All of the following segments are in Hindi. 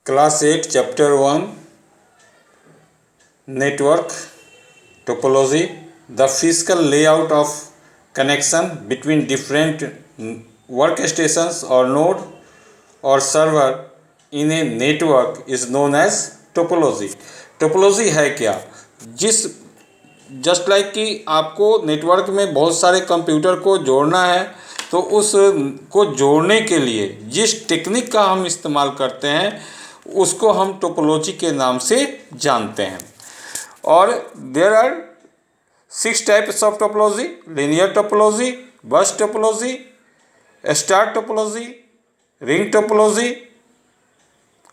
Class 8 Chapter 1 Network Topology. The physical layout of connection between different workstations or node or server in a network is known as topology. Topology है क्या? जस्ट लाइक कि आपको नेटवर्क में बहुत सारे कंप्यूटर को जोड़ना है, तो उस को जोड़ने के लिए जिस टेक्निक का हम इस्तेमाल करते हैं उसको हम टोपोलॉजी के नाम से जानते हैं. और there are 6 types of topology: linear topology, bus topology, star topology, ring topology,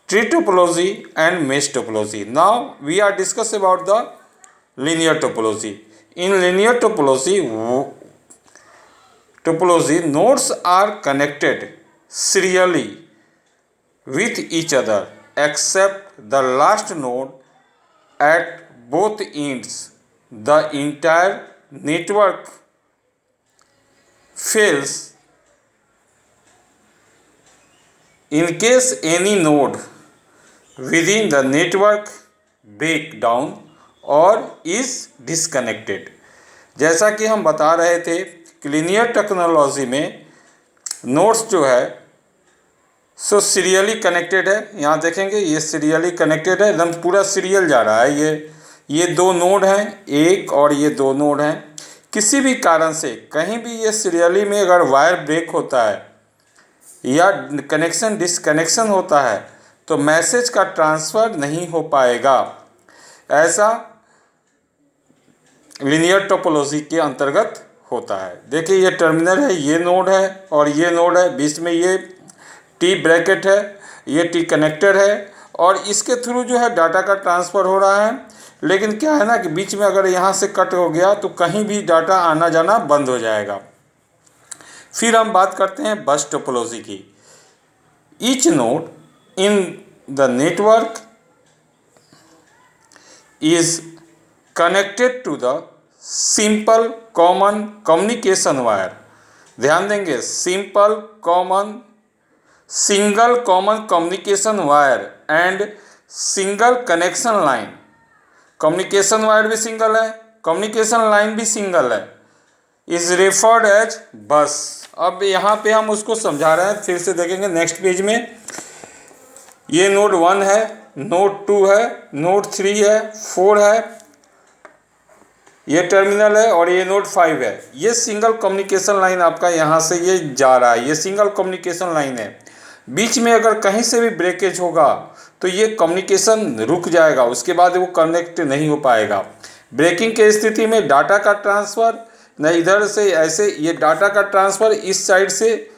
tree topology and mesh topology. Now we are discuss about the linear topology. In linear topology, nodes are connected serially with each other except the last node at both ends. The entire network fails in case any node within the network break down और इज़ डिसकनेक्टेड. जैसा कि हम बता रहे थे कि लीनियर टेक्नोलॉजी में नोड्स जो है सो सीरियली कनेक्टेड है. यहाँ देखेंगे ये सीरियली कनेक्टेड है, एकदम पूरा सीरियल जा रहा है. ये दो नोड हैं, एक और ये दो नोड हैं. किसी भी कारण से कहीं भी ये सीरियली में अगर वायर ब्रेक होता है या कनेक्शन डिसकनेक्शन होता है तो मैसेज का ट्रांसफ़र नहीं हो पाएगा. ऐसा लीनियर टोपोलॉजी के अंतर्गत होता है. देखिए ये टर्मिनल है, ये नोड है और ये नोड है, बीच में ये टी ब्रैकेट है, ये टी कनेक्टर है और इसके थ्रू जो है डाटा का ट्रांसफ़र हो रहा है. लेकिन क्या है ना कि बीच में अगर यहाँ से कट हो गया तो कहीं भी डाटा आना जाना बंद हो जाएगा. फिर हम बात करते हैं बस टोपोलॉजी की. Each node in the network is connected to the simple common communication wire. ध्यान देंगे, simple common single common communication wire and single connection line. Communication wire भी सिंगल है, कम्युनिकेशन लाइन भी सिंगल है, इज रेफर्ड एज बस. अब यहाँ पे हम उसको समझा रहे हैं, फिर से देखेंगे नेक्स्ट पेज में. ये नोड 1 है, नोड 2 है, नोड 3 है, 4 है, ये टर्मिनल है और ये नोड 5 है. ये सिंगल कम्युनिकेशन लाइन आपका यहाँ से ये जा रहा है, ये सिंगल कम्युनिकेशन लाइन है. बीच में अगर कहीं से भी ब्रेकेज होगा तो ये कम्युनिकेशन रुक जाएगा, उसके बाद वो कनेक्ट नहीं हो पाएगा. ब्रेकिंग के स्थिति में डाटा का ट्रांसफ़र न इधर से ऐसे, ये डाटा का ट्रांसफ़र इस साइड से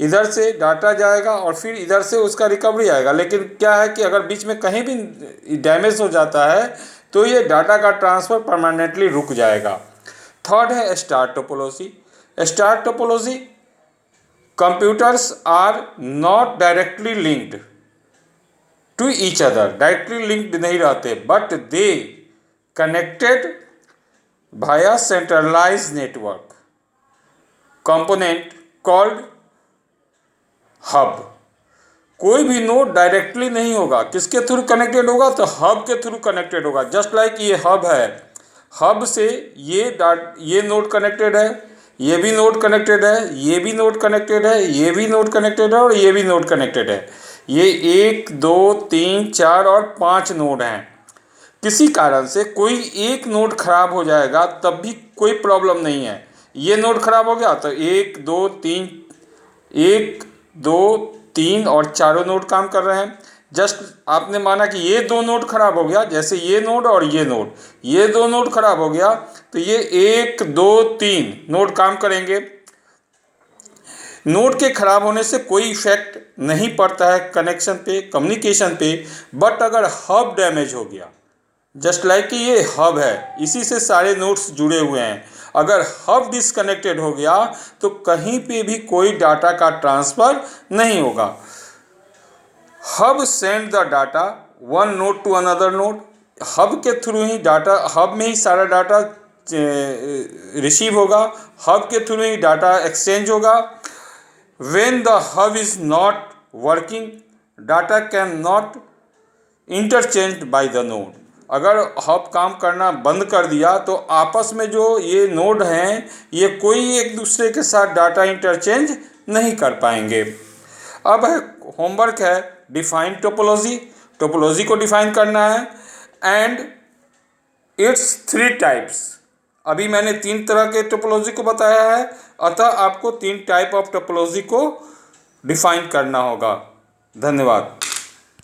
इधर से डाटा जाएगा और फिर इधर से उसका रिकवरी आएगा. लेकिन क्या है कि अगर बीच में कहीं भी डैमेज हो जाता है तो ये डाटा का ट्रांसफ़र परमानेंटली रुक जाएगा. थर्ड है star topology. Star topology, computers are not directly linked to each other. Directly linked नहीं रहते but they connected via centralised network component called hub. कोई भी नोड डायरेक्टली नहीं होगा, किसके थ्रू कनेक्टेड होगा तो हब के थ्रू कनेक्टेड होगा. जस्ट लाइक ये हब है, हब से ये नोड कनेक्टेड है, ये भी नोड कनेक्टेड है, ये भी नोड कनेक्टेड है, ये भी नोड कनेक्टेड है और ये भी नोड कनेक्टेड है. ये 1 2 3 4 और 5 नोड हैं. किसी कारण से कोई एक नोड खराब हो जाएगा तब भी कोई प्रॉब्लम नहीं है. ये नोड खराब हो गया तो 1 2 3 और चारों नोड काम कर रहे हैं. जस्ट आपने माना कि ये 2 नोड खराब हो गया, जैसे ये नोड और ये 2 नोड खराब हो गया तो ये 1 2 3 नोड काम करेंगे. नोड के खराब होने से कोई इफेक्ट नहीं पड़ता है कनेक्शन पे, कम्युनिकेशन पे. बट अगर हब डैमेज हो गया, जस्ट लाइक कि ये हब है, इसी से सारे नोड्स जुड़े हुए हैं, अगर हब डिसकनेक्टेड हो गया तो कहीं पे भी कोई डाटा का ट्रांसफ़र नहीं होगा. Hub send the data one node to another node. Hub के थ्रू ही डाटा, हब में ही सारा डाटा रिसीव होगा, हब के थ्रू ही डाटा एक्सचेंज होगा. When the hub is not working, data can not interchanged by the node. अगर हब काम करना बंद कर दिया तो आपस में जो ये नोड हैं ये कोई एक दूसरे के साथ डाटा इंटरचेंज नहीं कर पाएंगे। अब है होमवर्क है डिफाइन टोपोलॉजी। टोपोलॉजी को डिफाइन करना है एंड इट्स 3 टाइप्स। अभी मैंने 3 तरह के टोपोलॉजी को बताया है, अतः आपको 3 टाइप ऑफ टोपोलॉजी को डिफाइन करना होगा। धन्यवाद।